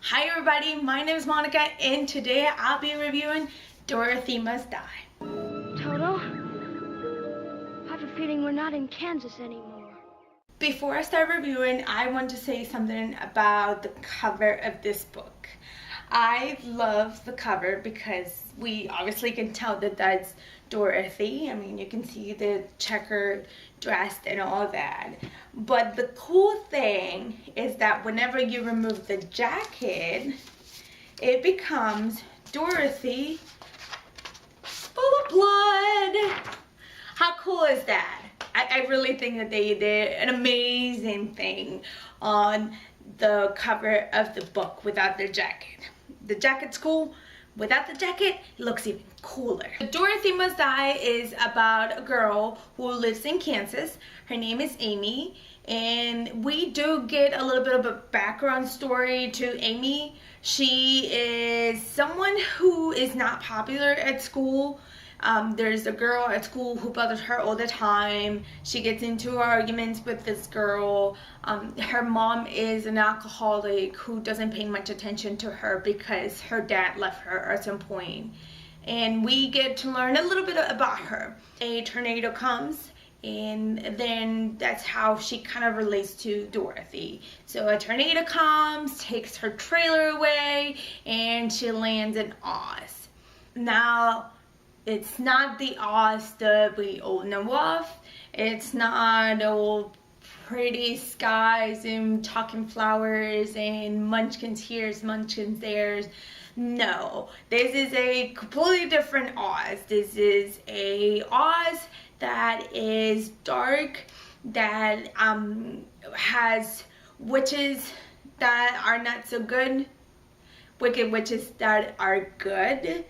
Hi everybody, my name is Monica and today I'll be reviewing Dorothy Must Die. Toto, I have a feeling we're not in Kansas anymore. Before I start reviewing, I want to say something about the cover of this book. I love the cover because we obviously can tell that that's Dorothy. I mean, you can see the checkered dress and all that. But the cool thing is that whenever you remove the jacket, it becomes Dorothy full of blood. How cool is that? I really think that they did an amazing thing on the cover of the book without the jacket. The jacket's cool. Without the jacket, it looks even cooler. Dorothy Must Die is about a girl who lives in Kansas. Her name is Amy, and we do get a little bit of a background story to Amy. She is someone who is not popular at school. There's a girl at school who bothers her all the time. She gets into arguments with this girl. Her mom is an alcoholic who doesn't pay much attention to her because her dad left her at some point. And we get to learn a little bit about her. A tornado comes, and then that's how she kind of relates to Dorothy. So a tornado comes, takes her trailer away, and she lands in Oz. Now, it's not the Oz that we all know of. It's not all pretty skies and talking flowers and munchkins here, munchkins there. No, this is a completely different Oz. This is a Oz that is dark, that has witches that are not so good, wicked witches that are good.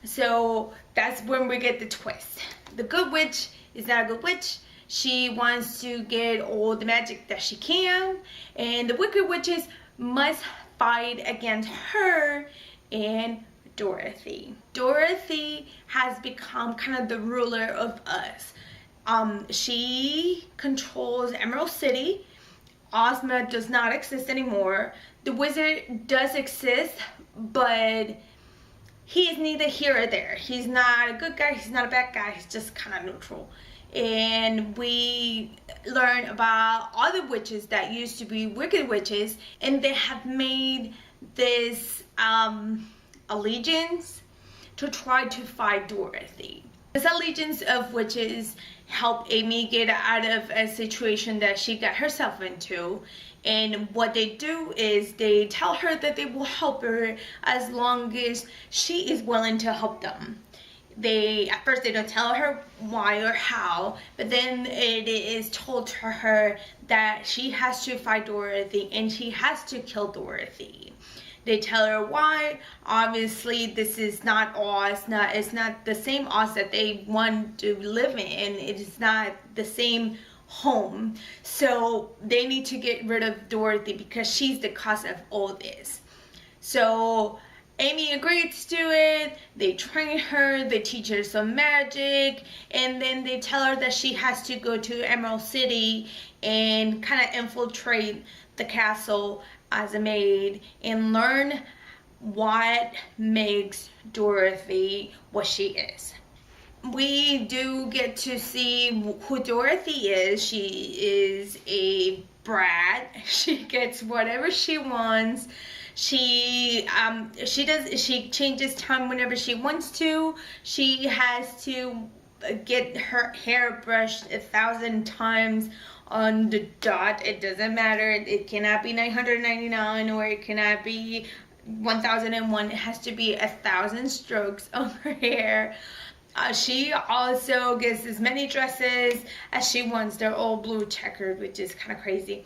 So that's when we get the twist. The good witch is not a good witch. She wants to get all the magic that she can, and the wicked witches must fight against her and Dorothy. Dorothy has become kind of the ruler of us. She controls Emerald City. Ozma does not exist anymore. The wizard does exist, but he is neither here or there. He's not a good guy, he's not a bad guy, he's just kind of neutral. And we learn about other witches that used to be wicked witches, and they have made this allegiance to try to fight Dorothy. This allegiance of witches helped Amy get out of a situation that she got herself into. And what they do is they tell her that they will help her as long as she is willing to help them. At first they don't tell her why or how, but then it is told to her that she has to fight Dorothy and she has to kill Dorothy. They tell her why. Obviously, this is not Oz. It's not the same Oz that they want to live in. It is not the same home. So they need to get rid of Dorothy because she's the cause of all this. So Amy agrees to it. They train her. They teach her some magic. And then they tell her that she has to go to Emerald City and kind of infiltrate the castle as a maid and learn what makes Dorothy what she is. We do get to see who Dorothy is. She is a brat. She gets whatever she wants. She changes time whenever she wants to. She has to get her hair brushed 1,000 times on the dot. It doesn't matter. It cannot be 999 or it cannot be 1001. It has to be 1,000 strokes on her hair. She also gets as many dresses as she wants. They're all blue checkered, which is kind of crazy.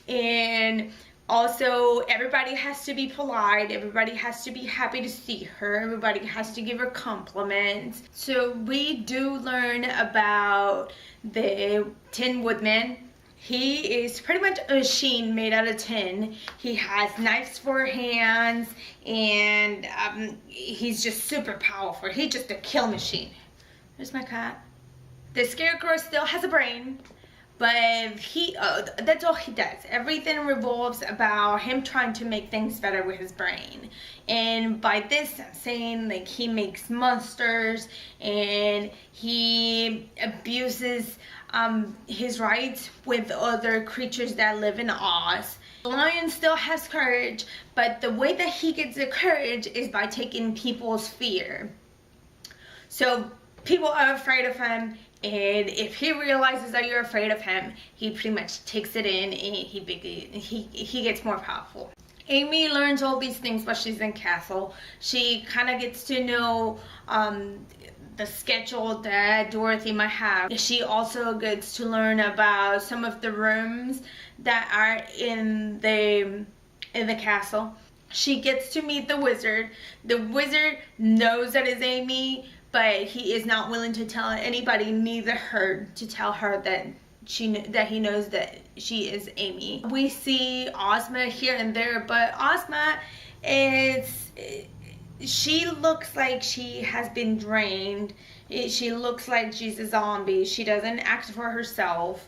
And also, everybody has to be polite. Everybody has to be happy to see her. Everybody has to give her compliments. So we do learn about the Tin Woodman. He is pretty much a machine made out of tin. He has knives for hands, and he's just super powerful. He's just a kill machine. There's my cat. The Scarecrow still has a brain, but that's all he does. Everything revolves about him trying to make things better with his brain. And by this I'm saying, like, he makes monsters and he abuses his rights with other creatures that live in Oz. The lion still has courage, but the way that he gets the courage is by taking people's fear. So people are afraid of him, and if he realizes that you're afraid of him, he pretty much takes it in, and he gets more powerful. Amy learns all these things while she's in castle. She kind of gets to know the schedule that Dorothy might have. She also gets to learn about some of the rooms that are in the castle. She gets to meet the wizard. The wizard knows that it's Amy, but he is not willing to tell anybody, neither her, to tell her that he knows that she is Amy. We see Ozma here and there, but Ozma she looks like she has been drained. She looks like she's a zombie. She doesn't act for herself.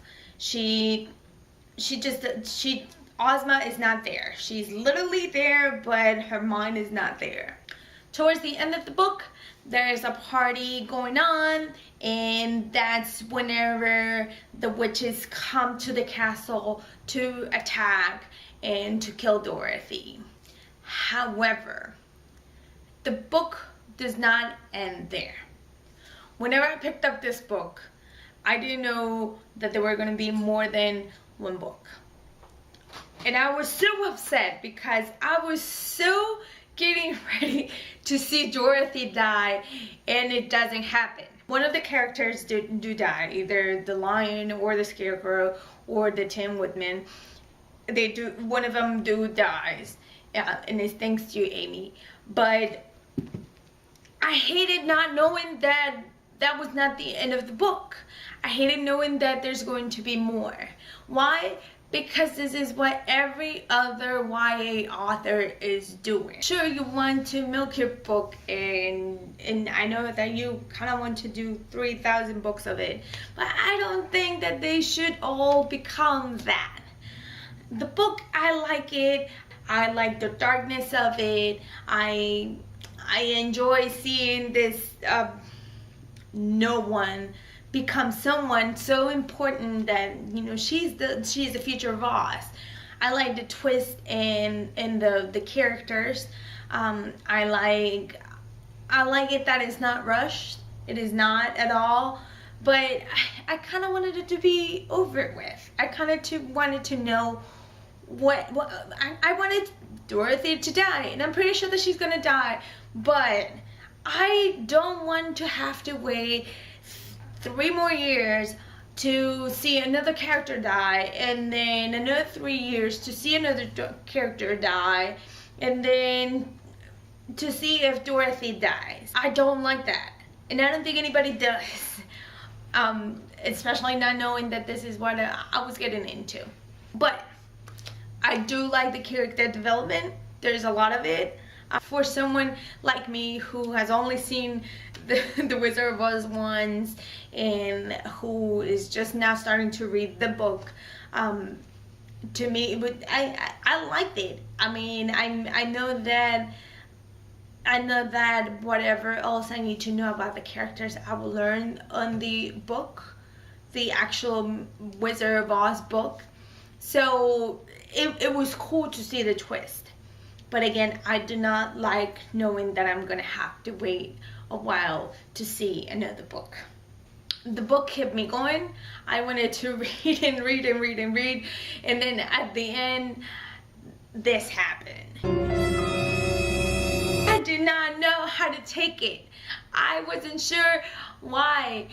Ozma is not there. She's literally there, but her mind is not there. Towards the end of the book, there is a party going on, and that's whenever the witches come to the castle to attack and to kill Dorothy. However, the book does not end there. Whenever I picked up this book, I didn't know that there were going to be more than one book. And I was so upset because I was so getting ready to see Dorothy die, and it doesn't happen. One of the characters do die, either the lion or the scarecrow or the Tin Woodman. One of them dies, and it's thanks to Amy. But I hated not knowing that that was not the end of the book. I hated knowing that there's going to be more. Why? Because this is what every other YA author is doing. Sure, you want to milk your book, and I know that you kind of want to do 3,000 books of it, but I don't think that they should all become that. The book, I like it. I like the darkness of it. I enjoy seeing this no one become someone so important that, you know, she's the future of Oz. I like the twist in the characters. I like it that it's not rushed. It is not at all. But I kind of wanted it to be over with. I kind of wanted to know what I wanted Dorothy to die, and I'm pretty sure that she's gonna die. But I don't want to have to wait 3 more years to see another character die, and then another 3 years to see another character die, and then to see if Dorothy dies. I don't like that, and I don't think anybody does. Especially not knowing that this is what I was getting into. But I do like the character development. There's a lot of it. For someone like me who has only seen the Wizard of Oz once, and who is just now starting to read the book, to me, I liked it. I mean, I know that whatever else I need to know about the characters, I will learn on the book, the actual Wizard of Oz book. So it was cool to see the twist. But again, I do not like knowing that I'm gonna have to wait a while to see another book. The book kept me going. I wanted to read and read and read and read, and then at the end, this happened. I did not know how to take it. I wasn't sure why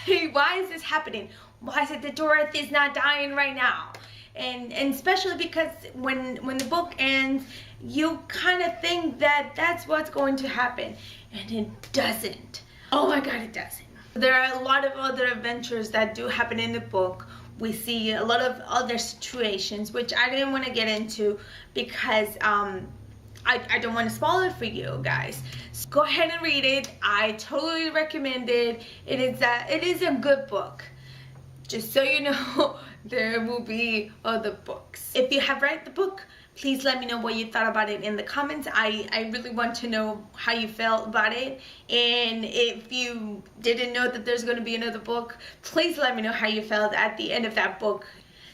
is this happening? Why is it that Dorothy's not dying right now? And especially because when the book ends, you kind of think that that's what's going to happen, and it doesn't. Oh my god, it doesn't. There are a lot of other adventures that do happen in the book. We see a lot of other situations, which I didn't want to get into because I don't want to spoil it for you guys. So go ahead and read it. I totally recommend it. It is a good book. just so you know, there will be other books. If you have read the book, please let me know what you thought about it in the comments. I really want to know how you felt about it. And if you didn't know that there's going to be another book, please let me know how you felt at the end of that book.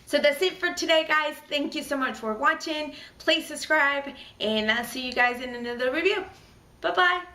So that's it for today, guys. Thank you so much for watching. Please subscribe, and I'll see you guys in another review. Bye-bye.